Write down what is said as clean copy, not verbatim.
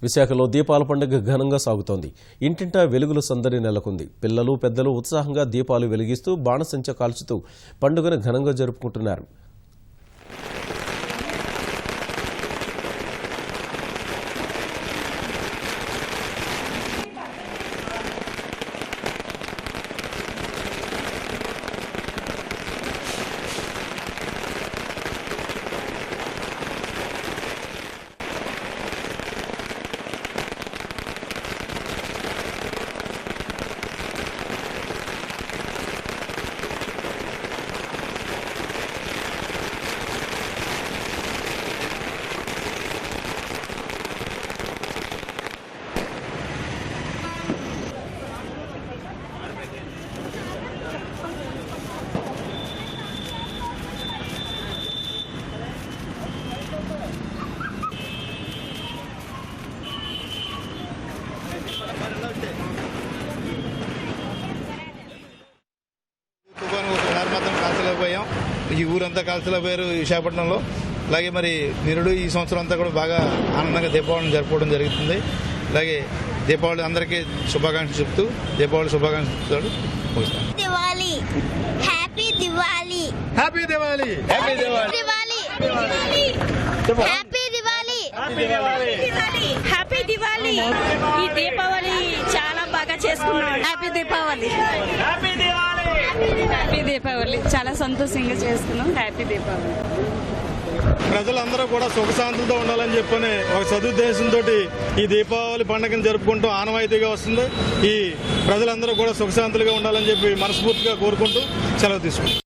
విశాఖలో దీపాల పండుగ ఘనంగా సాగుతోంది. ఇంటింటా వెలుగుల సందడి నెలకొంది. పిల్లలు పెద్దలు ఉత్సాహంగా దీపాలు వెలిగిస్తూ బాణసంచ కాల్చుతూ పండుగను ఘనంగా జరుపుకుంటున్నారు. మాత్రం కాల్చలేకపోయాం. ఈ ఊరంతా కాల్చలేకపోయారు విశాఖపట్నంలో. అలాగే మరి నిరుడు ఈ సంవత్సరం అంతా కూడా బాగా ఆనందంగా దీపావళిని జరుపుకోవడం జరుగుతుంది. అలాగే దీపావళి అందరికీ శుభాకాంక్షలు చెప్తూ దీపావళి శుభాకాంక్షలు ముగిస్తాం. Diwali happy Diwali happy Diwali happy Diwali happy Diwali happy Diwali. ఈ దీపావళి చాలా బాగా చేసుకున్నాం. హ్యాపీ దీపావళి హ్యాపీ దీపావళి చాలా సంతోషంగా చేసుకున్నాం. హ్యాపీ దీపావళి. ప్రజలందరూ కూడా సుఖశాంతులతో ఉండాలని చెప్పని ఒక సదుద్దేశంతో ఈ దీపావళి పండుగను జరుపుకుంటూ ఆనవాయితీగా వస్తుంది. ఈ ప్రజలందరూ కూడా సుఖశాంతులుగా ఉండాలని చెప్పి మనస్ఫూర్తిగా కోరుకుంటూ సెలవు తీసుకుంటాం.